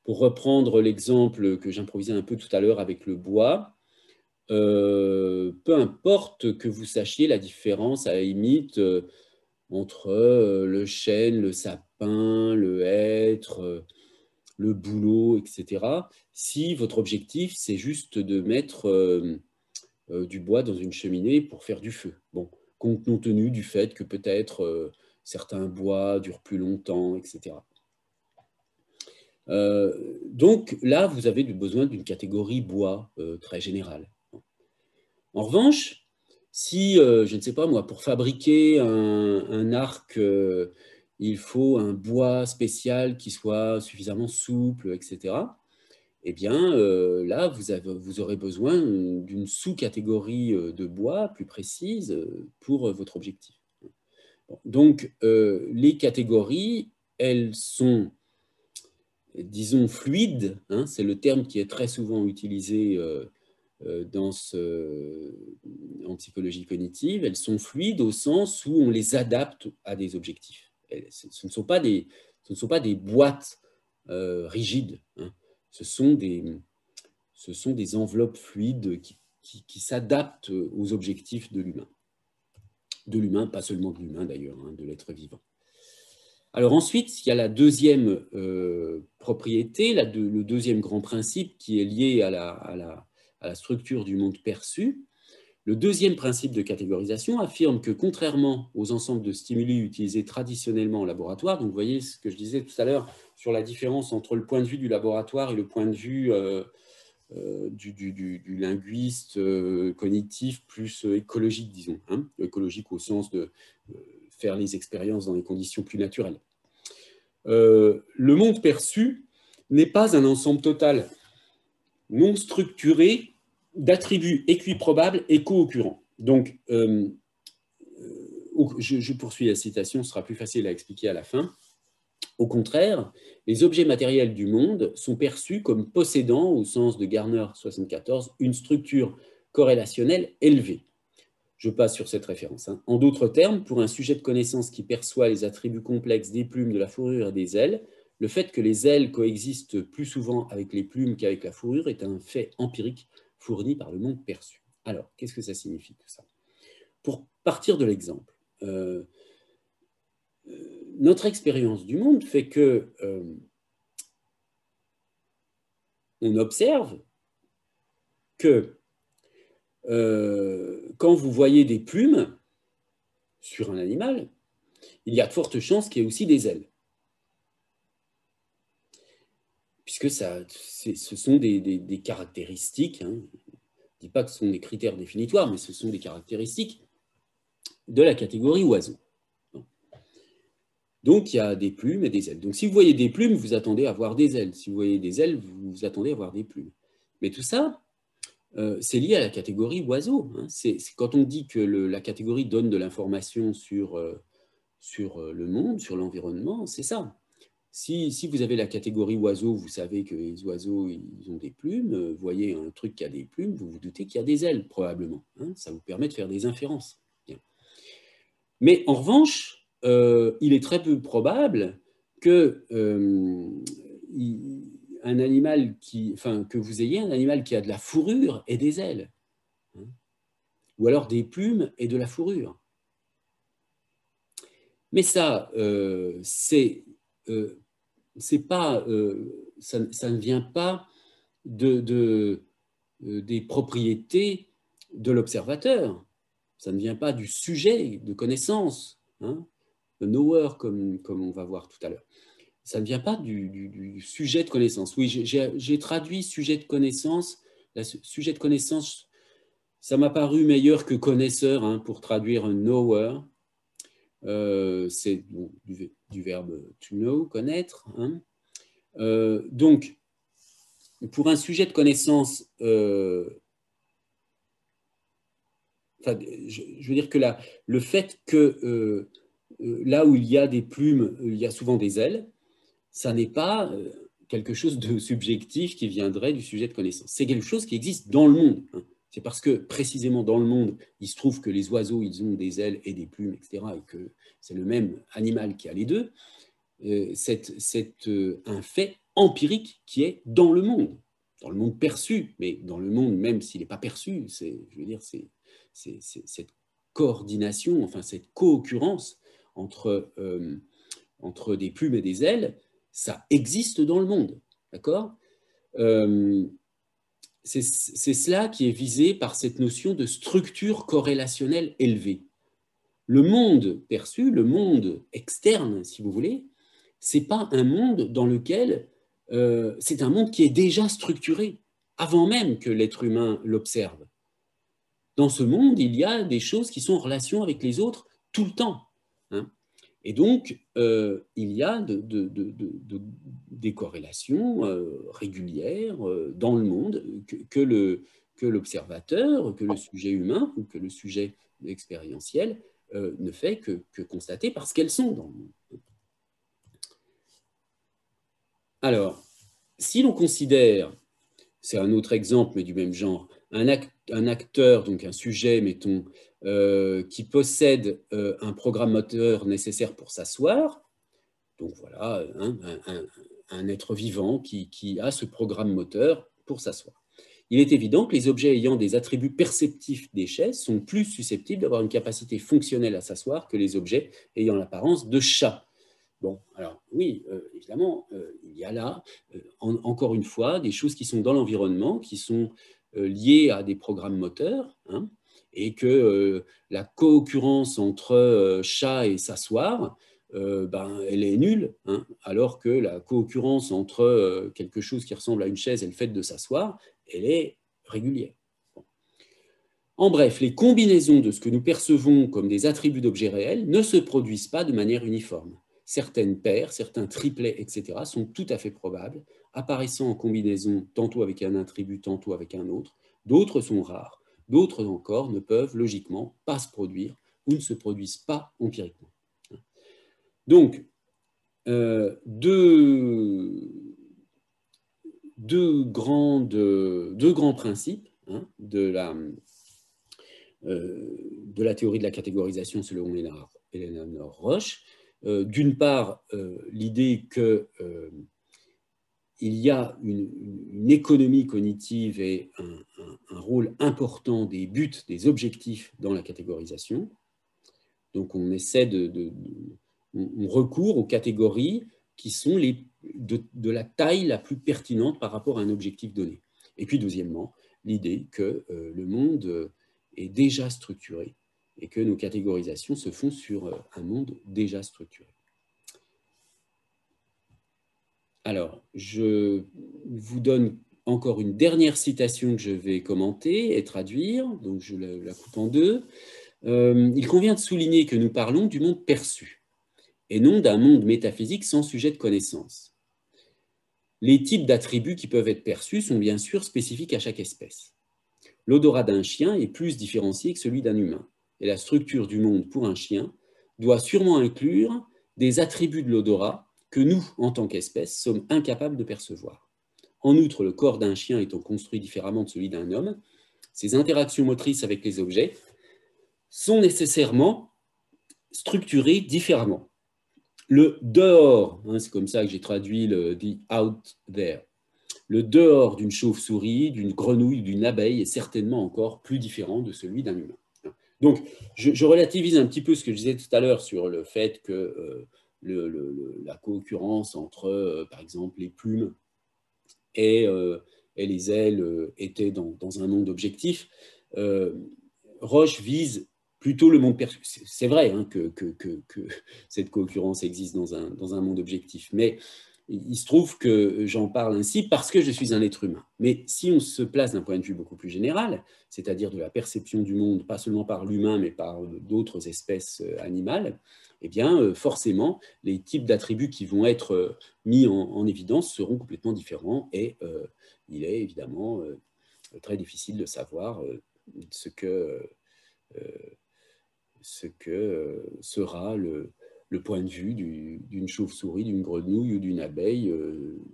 pour reprendre l'exemple que j'improvisais un peu tout à l'heure avec le bois, peu importe que vous sachiez la différence à la limite entre le chêne, le sapin, le hêtre, le bouleau, etc. Si votre objectif, c'est juste de mettre du bois dans une cheminée pour faire du feu. Bon, compte tenu du fait que peut-être certains bois durent plus longtemps, etc. Donc là, vous avez besoin d'une catégorie bois très générale. En revanche, si, je ne sais pas moi, pour fabriquer un arc, il faut un bois spécial qui soit suffisamment souple, etc., eh bien, là, vous aurez besoin d'une sous-catégorie de bois plus précise pour votre objectif. Donc, les catégories, elles sont, disons, fluides, hein, c'est le terme qui est très souvent utilisé en psychologie cognitive. Elles sont fluides au sens où on les adapte à des objectifs. Ce ne sont pas des boîtes rigides, hein. Ce sont des enveloppes fluides qui s'adaptent aux objectifs de l'humain. De l'humain, pas seulement de l'humain d'ailleurs, hein, de l'être vivant. Alors ensuite, il y a la deuxième propriété, le deuxième grand principe qui est lié à la structure du monde perçu. Le deuxième principe de catégorisation affirme que, contrairement aux ensembles de stimuli utilisés traditionnellement en laboratoire, donc vous voyez ce que je disais tout à l'heure sur la différence entre le point de vue du laboratoire et le point de vue du linguiste cognitif plus écologique, disons, hein, écologique au sens de faire les expériences dans des conditions plus naturelles. Le monde perçu n'est pas un ensemble total non structuré d'attributs équiprobables et co-occurrents. Donc, je poursuis la citation, ce sera plus facile à expliquer à la fin. Au contraire, les objets matériels du monde sont perçus comme possédant, au sens de Garner 74, une structure corrélationnelle élevée. Je passe sur cette référence. Hein. En d'autres termes, pour un sujet de connaissance qui perçoit les attributs complexes des plumes, de la fourrure et des ailes, le fait que les ailes coexistent plus souvent avec les plumes qu'avec la fourrure est un fait empirique fourni par le monde perçu. Alors, qu'est-ce que ça signifie tout ça? Pour partir de l'exemple, notre expérience du monde fait que on observe que quand vous voyez des plumes sur un animal, il y a de fortes chances qu'il y ait aussi des ailes. Puisque ce sont des caractéristiques, hein, je ne dis pas que ce sont des critères définitoires, mais ce sont des caractéristiques de la catégorie oiseau. Donc, il y a des plumes et des ailes. Donc, si vous voyez des plumes, vous attendez à voir des ailes. Si vous voyez des ailes, vous attendez à voir des plumes. Mais tout ça, c'est lié à la catégorie oiseau. Hein. C'est quand on dit que la catégorie donne de l'information sur le monde, sur l'environnement, c'est ça. Si vous avez la catégorie oiseau, vous savez que les oiseaux, ils ont des plumes. Vous voyez un truc qui a des plumes, vous vous doutez qu'il y a des ailes, probablement. Hein. Ça vous permet de faire des inférences. Bien. Mais en revanche, il est très peu probable que un animal que vous ayez un animal qui a de la fourrure et des ailes, hein, ou alors des plumes et de la fourrure. Mais ça, c'est pas, ça ne vient pas de des propriétés de l'observateur. Ça ne vient pas du sujet de connaissance, hein, le knower, comme on va voir tout à l'heure. Ça ne vient pas du sujet de connaissance. Oui, j'ai traduit sujet de connaissance. Sujet de connaissance, ça m'a paru meilleur que connaisseur, hein, pour traduire un knower. C'est bon, du verbe to know, connaître. Hein. Donc, pour un sujet de connaissance, je veux dire que le fait que là où il y a des plumes, il y a souvent des ailes, ça n'est pas quelque chose de subjectif qui viendrait du sujet de connaissance. C'est quelque chose qui existe dans le monde. Hein. C'est parce que précisément dans le monde, il se trouve que les oiseaux, ils ont des ailes et des plumes, etc., et que c'est le même animal qui a les deux. C'est un fait empirique qui est dans le monde perçu, mais dans le monde, même s'il n'est pas perçu, je veux dire, c'est cette coordination, enfin cette co-occurrence entre des plumes et des ailes, ça existe dans le monde, d'accord? C'est cela qui est visé par cette notion de structure corrélationnelle élevée. Le monde perçu, le monde externe, si vous voulez, c'est pas un monde dans lequel c'est un monde qui est déjà structuré avant même que l'être humain l'observe. Dans ce monde, il y a des choses qui sont en relation avec les autres tout le temps. Hein. Et donc, il y a des corrélations régulières dans le monde que l'observateur, que le sujet humain ou que le sujet expérientiel ne fait que constater parce qu'elles sont dans le monde. Alors, si l'on considère, c'est un autre exemple, mais du même genre, un acteur, donc un sujet, mettons, qui possède un programme moteur nécessaire pour s'asseoir, donc voilà, un être vivant qui a ce programme moteur pour s'asseoir. Il est évident que les objets ayant des attributs perceptifs des chaises sont plus susceptibles d'avoir une capacité fonctionnelle à s'asseoir que les objets ayant l'apparence de chats. Bon, alors oui, évidemment, il y a là, encore une fois, des choses qui sont dans l'environnement, qui sont liées à des programmes moteurs, hein, et que la co-occurrence entre chat et s'asseoir, elle est nulle, hein, alors que la co-occurrence entre quelque chose qui ressemble à une chaise et le fait de s'asseoir, elle est régulière. Bon. En bref, les combinaisons de ce que nous percevons comme des attributs d'objets réels ne se produisent pas de manière uniforme. Certaines paires, certains triplets, etc., sont tout à fait probables, apparaissant en combinaison tantôt avec un attribut, tantôt avec un autre. D'autres sont rares. D'autres encore ne peuvent logiquement pas se produire ou ne se produisent pas empiriquement. Donc, deux grands principes, hein, de la théorie de la catégorisation selon Eleanor Roche. D'une part, l'idée qu'il y a une économie cognitive et un rôle important des buts, des objectifs dans la catégorisation. Donc on essaie on recourt aux catégories qui sont de la taille la plus pertinente par rapport à un objectif donné. Et puis deuxièmement, l'idée que le monde est déjà structuré et que nos catégorisations se font sur un monde déjà structuré. Alors, je vous donne encore une dernière citation que je vais commenter et traduire, donc je la coupe en deux. Il convient de souligner que nous parlons du monde perçu, et non d'un monde métaphysique sans sujet de connaissance. Les types d'attributs qui peuvent être perçus sont bien sûr spécifiques à chaque espèce. L'odorat d'un chien est plus différencié que celui d'un humain, et la structure du monde pour un chien doit sûrement inclure des attributs de l'odorat que nous, en tant qu'espèce, sommes incapables de percevoir. En outre, le corps d'un chien étant construit différemment de celui d'un homme, ses interactions motrices avec les objets sont nécessairement structurées différemment. Le dehors, hein, c'est comme ça que j'ai traduit le « the out there », le dehors d'une chauve-souris, d'une grenouille, d'une abeille est certainement encore plus différent de celui d'un humain. Donc, je relativise un petit peu ce que je disais tout à l'heure sur le fait que la co-occurrence entre, par exemple, les plumes et et les ailes étaient dans un monde objectif. Roche vise plutôt le monde perçu. C'est vrai hein, que cette concurrence existe dans un monde objectif, mais il se trouve que j'en parle ainsi parce que je suis un être humain. Mais si on se place d'un point de vue beaucoup plus général, c'est-à-dire de la perception du monde, pas seulement par l'humain, mais par d'autres espèces animales, eh bien, forcément, les types d'attributs qui vont être mis en évidence seront complètement différents et il est évidemment très difficile de savoir ce que sera le point de vue d'une chauve-souris, d'une grenouille ou d'une abeille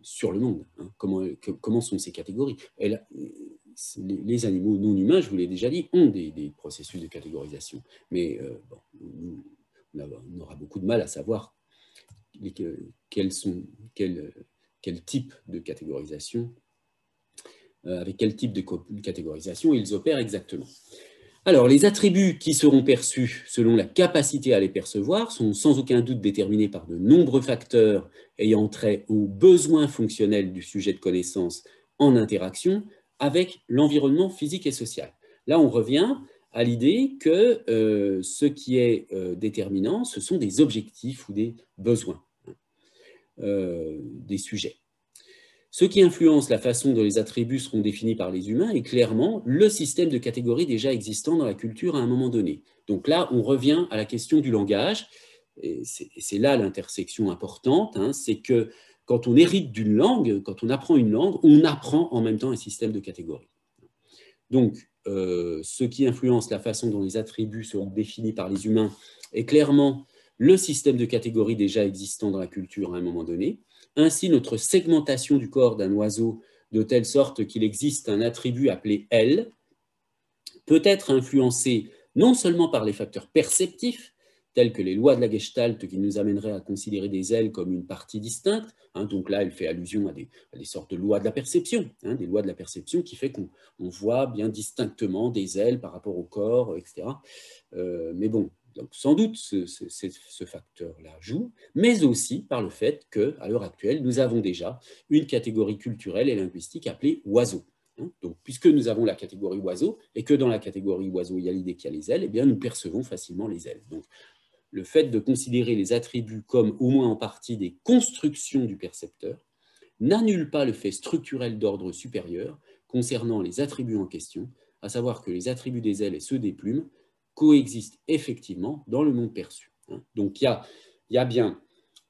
sur le monde. Hein. Comment sont ces catégories? Les animaux non humains, je vous l'ai déjà dit, ont des processus de catégorisation. Mais bon, on aura beaucoup de mal à savoir quel type de catégorisation, avec quel type de catégorisation ils opèrent exactement. Alors, les attributs qui seront perçus selon la capacité à les percevoir sont sans aucun doute déterminés par de nombreux facteurs ayant trait aux besoins fonctionnels du sujet de connaissance en interaction avec l'environnement physique et social. Là, on revient à l'idée que ce qui est déterminant, ce sont des objectifs ou des besoins des sujets. Ce qui influence la façon dont les attributs seront définis par les humains est clairement le système de catégories déjà existant dans la culture à un moment donné. Donc là, on revient à la question du langage, et c'est là l'intersection importante, hein, c'est que quand on hérite d'une langue, quand on apprend une langue, on apprend en même temps un système de catégories. Donc, ce qui influence la façon dont les attributs seront définis par les humains est clairement le système de catégories déjà existant dans la culture à un moment donné. Ainsi, notre segmentation du corps d'un oiseau de telle sorte qu'il existe un attribut appelé « aile » peut être influencée non seulement par les facteurs perceptifs, tels que les lois de la Gestalt qui nous amèneraient à considérer des ailes comme une partie distincte. Hein, donc là, elle fait allusion à des sortes de lois de la perception, hein, des lois de la perception qui fait qu'on voit bien distinctement des ailes par rapport au corps, etc. Mais bon, donc sans doute ce facteur-là joue, mais aussi par le fait qu'à l'heure actuelle, nous avons déjà une catégorie culturelle et linguistique appelée oiseau. Donc, puisque nous avons la catégorie oiseau, et que dans la catégorie oiseau, il y a l'idée qu'il y a les ailes, eh bien, nous percevons facilement les ailes. Donc, le fait de considérer les attributs comme, au moins en partie, des constructions du percepteur, n'annule pas le fait structurel d'ordre supérieur concernant les attributs en question, à savoir que les attributs des ailes et ceux des plumes coexistent effectivement dans le monde perçu. Donc, il y a bien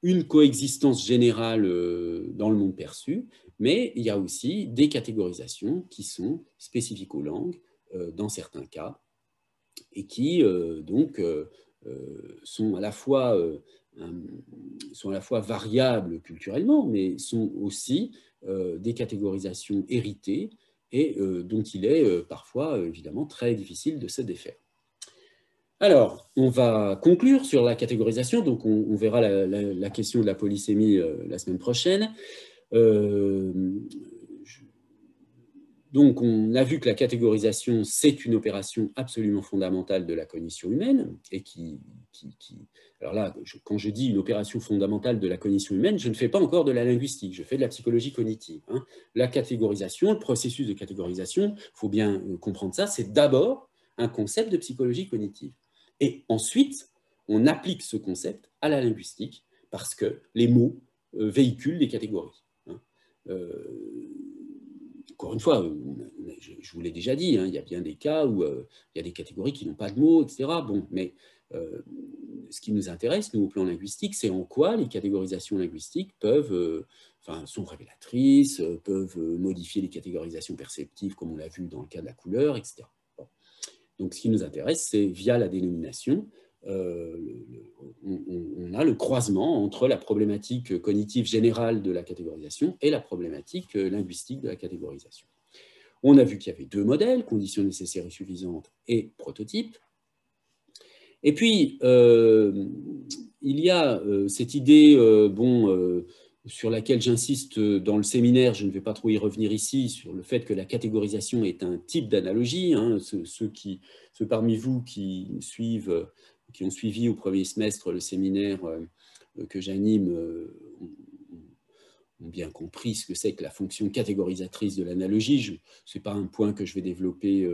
une coexistence générale dans le monde perçu, mais il y a aussi des catégorisations qui sont spécifiques aux langues, dans certains cas, et qui donc sont à la fois variables culturellement, mais sont aussi des catégorisations héritées et dont il est parfois évidemment très difficile de se défaire. Alors, on va conclure sur la catégorisation, donc on verra la question de la polysémie la semaine prochaine. Donc, on a vu que la catégorisation, c'est une opération absolument fondamentale de la cognition humaine, et alors là, quand je dis une opération fondamentale de la cognition humaine, je ne fais pas encore de la linguistique, je fais de la psychologie cognitive. Hein. La catégorisation, le processus de catégorisation, il faut bien comprendre ça, c'est d'abord un concept de psychologie cognitive. Et ensuite, on applique ce concept à la linguistique, parce que les mots véhiculent des catégories. Hein. Encore une fois, je vous l'ai déjà dit, hein, il y a bien des cas où il y a des catégories qui n'ont pas de mots, etc. Bon, mais ce qui nous intéresse, nous, au plan linguistique, c'est en quoi les catégorisations linguistiques sont révélatrices, peuvent modifier les catégorisations perceptives, comme on l'a vu dans le cas de la couleur, etc. Bon. Donc, ce qui nous intéresse, c'est via la dénomination, on a le croisement entre la problématique cognitive générale de la catégorisation et la problématique linguistique de la catégorisation. On a vu qu'il y avait deux modèles, conditions nécessaires et suffisantes et prototype. Et puis, il y a cette idée, sur laquelle j'insiste dans le séminaire, je ne vais pas trop y revenir ici, sur le fait que la catégorisation est un type d'analogie. Hein, ceux parmi vous qui ont suivi au premier semestre le séminaire que j'anime, ont bien compris ce que c'est que la fonction catégorisatrice de l'analogie. Ce n'est pas un point que je vais développer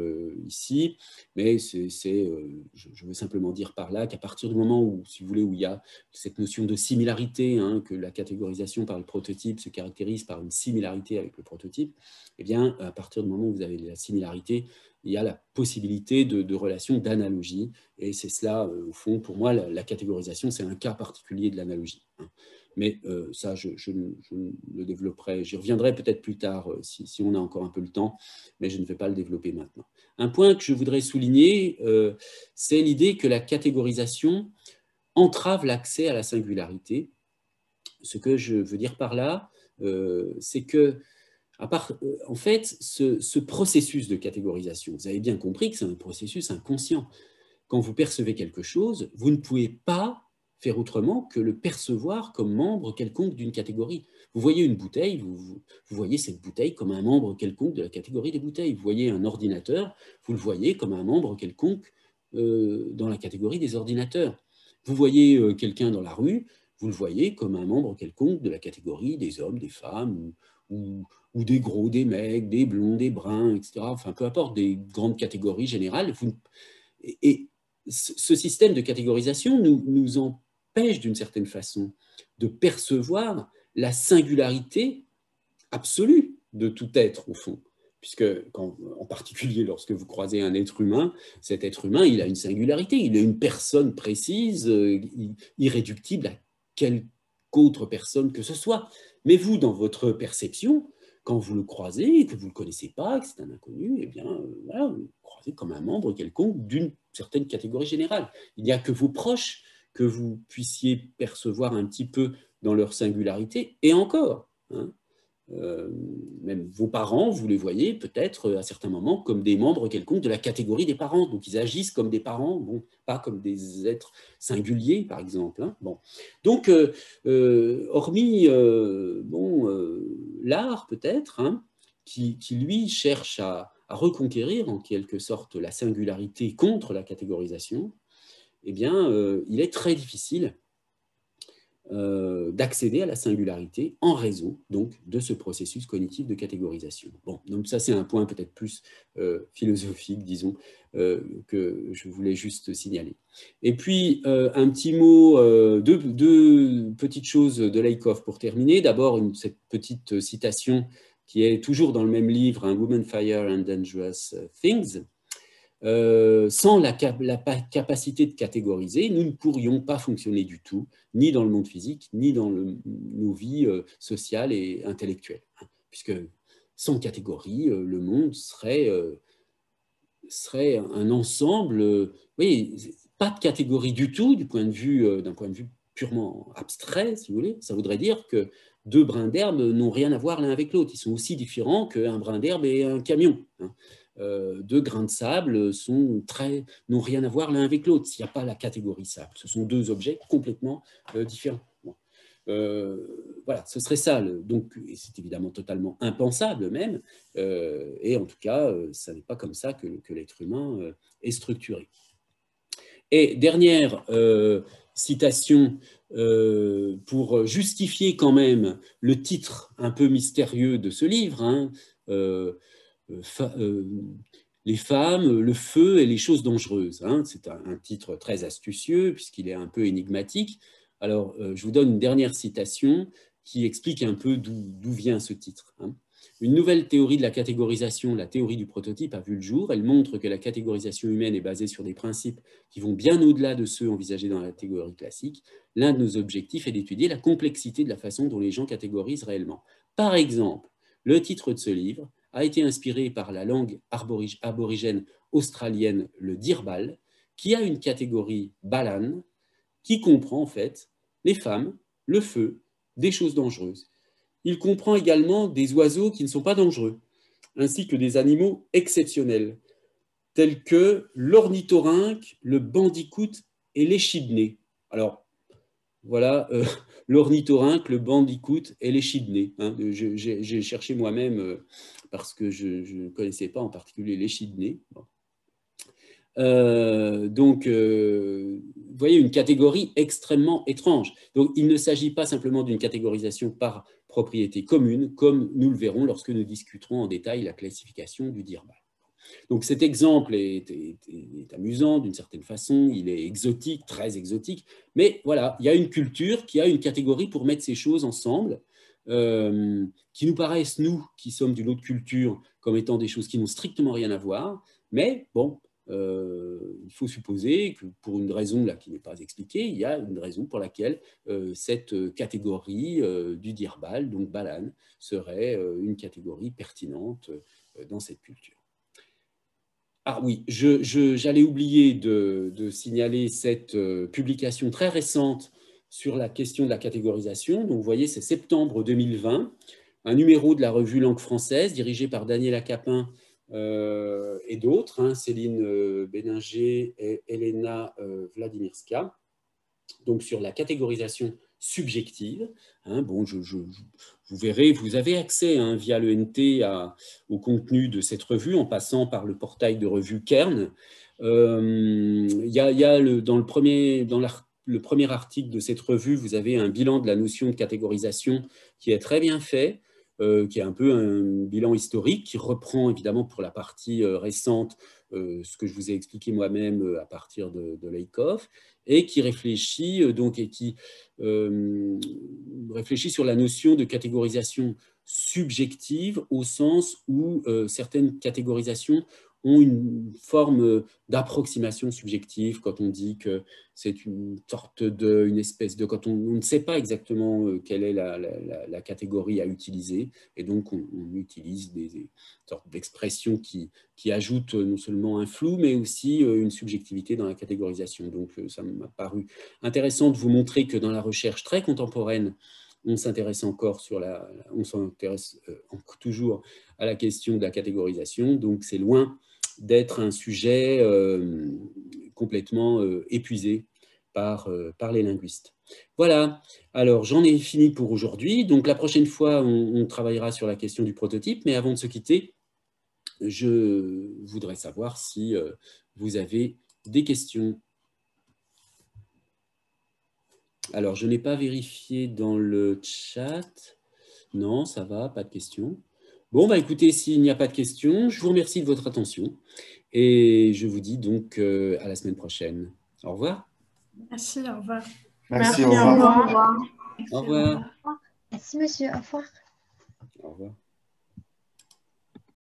ici, mais je veux simplement dire par là qu'à partir du moment où, si vous voulez, où il y a cette notion de similarité, hein, que la catégorisation par le prototype se caractérise par une similarité avec le prototype, eh bien, à partir du moment où vous avez la similarité, il y a la possibilité de relations d'analogie, et c'est cela, au fond, pour moi, la catégorisation, c'est un cas particulier de l'analogie. Hein. Mais ça, je le développerai, j'y reviendrai peut-être plus tard, si on a encore un peu le temps, mais je ne vais pas le développer maintenant. Un point que je voudrais souligner, c'est l'idée que la catégorisation entrave l'accès à la singularité. Ce que je veux dire par là, c'est que, en fait, ce processus de catégorisation, vous avez bien compris que c'est un processus inconscient. Quand vous percevez quelque chose, vous ne pouvez pas faire autrement que le percevoir comme membre quelconque d'une catégorie. Vous voyez une bouteille, vous voyez cette bouteille comme un membre quelconque de la catégorie des bouteilles. Vous voyez un ordinateur, vous le voyez comme un membre quelconque dans la catégorie des ordinateurs. Vous voyez quelqu'un dans la rue, vous le voyez comme un membre quelconque de la catégorie des hommes, des femmes, ou des gros, des mecs, des blonds, des bruns, etc. Enfin, peu importe, des grandes catégories générales. Et ce système de catégorisation nous empêche d'une certaine façon de percevoir la singularité absolue de tout être, au fond. Puisque, en particulier lorsque vous croisez un être humain, cet être humain, il a une singularité, il est une personne précise, irréductible à quelque autre personne que ce soit. Mais vous, dans votre perception, quand vous le croisez et que vous ne le connaissez pas, que c'est un inconnu, eh bien, voilà, vous le croisez comme un membre quelconque d'une certaine catégorie générale. Il n'y a que vos proches que vous puissiez percevoir un petit peu dans leur singularité, et encore, hein, même vos parents, vous les voyez peut-être à certains moments comme des membres quelconques de la catégorie des parents. Donc ils agissent comme des parents, bon, pas comme des êtres singuliers, par exemple. Hein. Bon. Donc, hormis l'art, peut-être, hein, qui, lui, cherche à reconquérir en quelque sorte la singularité contre la catégorisation, eh bien, il est très difficile d'accéder à la singularité en raison donc de ce processus cognitif de catégorisation. Bon, donc ça c'est un point peut-être plus philosophique, disons, que je voulais juste signaler. Et puis un petit mot, deux petites choses de Lakoff pour terminer. D'abord cette petite citation qui est toujours dans le même livre, hein, Women, Fire and Dangerous Things. Sans la capacité de catégoriser, nous ne pourrions pas fonctionner du tout, ni dans le monde physique, ni dans nos vies sociales et intellectuelles. Hein, puisque sans catégorie, le monde serait un ensemble, oui, pas de catégorie du tout, d'un point de vue purement abstrait, si vous voulez. Ça voudrait dire que deux brins d'herbe n'ont rien à voir l'un avec l'autre. Ils sont aussi différents qu'un brin d'herbe et un camion. Hein. Deux grains de sable n'ont rien à voir l'un avec l'autre. S'il n'y a pas la catégorie sable, ce sont deux objets complètement différents. Bon. Voilà, ce serait ça. Donc, c'est évidemment totalement impensable même, et en tout cas, ça n'est pas comme ça que l'être humain est structuré. Et dernière citation pour justifier quand même le titre un peu mystérieux de ce livre, hein, les femmes, le feu et les choses dangereuses. Hein. C'est un titre très astucieux puisqu'il est un peu énigmatique. Alors, je vous donne une dernière citation qui explique un peu d'où vient ce titre. Hein. Une nouvelle théorie de la catégorisation, la théorie du prototype, a vu le jour. Elle montre que la catégorisation humaine est basée sur des principes qui vont bien au-delà de ceux envisagés dans la théorie classique. L'un de nos objectifs est d'étudier la complexité de la façon dont les gens catégorisent réellement. Par exemple, le titre de ce livre a été inspiré par la langue aborigène australienne, le Dirbal, qui a une catégorie Balan, qui comprend en fait les femmes, le feu, des choses dangereuses. Il comprend également des oiseaux qui ne sont pas dangereux, ainsi que des animaux exceptionnels, tels que l'ornithorynque, le bandicoot et l'échidné. Alors, voilà, l'ornithorynque, le bandicoot et l'échidné. Hein. J'ai cherché moi-même parce que je ne connaissais pas en particulier l'échidné. Bon. Vous voyez, une catégorie extrêmement étrange. Donc, il ne s'agit pas simplement d'une catégorisation par propriété commune, comme nous le verrons lorsque nous discuterons en détail la classification du Dirbal. Donc cet exemple est amusant d'une certaine façon, il est exotique, très exotique, mais voilà, il y a une culture qui a une catégorie pour mettre ces choses ensemble, qui nous paraissent, nous, qui sommes d'une autre culture, comme étant des choses qui n'ont strictement rien à voir, mais bon, il faut supposer que pour une raison là, qui n'est pas expliquée, il y a une raison pour laquelle cette catégorie du Dirbal, donc Balan, serait une catégorie pertinente dans cette culture. Ah oui, j'allais oublier de signaler cette publication très récente sur la question de la catégorisation. Donc, vous voyez, c'est septembre 2020, un numéro de la revue Langue française dirigé par Daniela Capin et d'autres, hein, Céline Béninger et Elena Vladimirska, donc sur la catégorisation subjective. Hein, bon, vous verrez, vous avez accès hein, via l'ENT au contenu de cette revue en passant par le portail de revue Kern. Il y a dans le premier article de cette revue, vous avez un bilan de la notion de catégorisation qui est très bien fait, qui est un peu un bilan historique, qui reprend évidemment pour la partie récente ce que je vous ai expliqué moi-même à partir de Lakoff, et qui réfléchit réfléchit sur la notion de catégorisation subjective au sens où certaines catégorisations ont une forme d'approximation subjective quand on dit que c'est une sorte une espèce de... quand on ne sait pas exactement quelle est la catégorie à utiliser, et donc on utilise des sortes d'expressions qui ajoutent non seulement un flou, mais aussi une subjectivité dans la catégorisation. Donc ça m'a paru intéressant de vous montrer que dans la recherche très contemporaine, on s'intéresse encore on s'intéresse toujours à la question de la catégorisation, donc c'est loin d'être un sujet complètement épuisé par les linguistes. Voilà, alors j'en ai fini pour aujourd'hui. Donc la prochaine fois, on travaillera sur la question du prototype, mais avant de se quitter, je voudrais savoir si vous avez des questions. Alors, je n'ai pas vérifié dans le chat. Non, ça va, pas de questions. Bon, bah écoutez, s'il n'y a pas de questions, je vous remercie de votre attention et je vous dis donc à la semaine prochaine. Au revoir. Merci, au revoir. Merci, Merci, au au revoir. revoir. Au revoir. Merci, monsieur. Au revoir. Au revoir.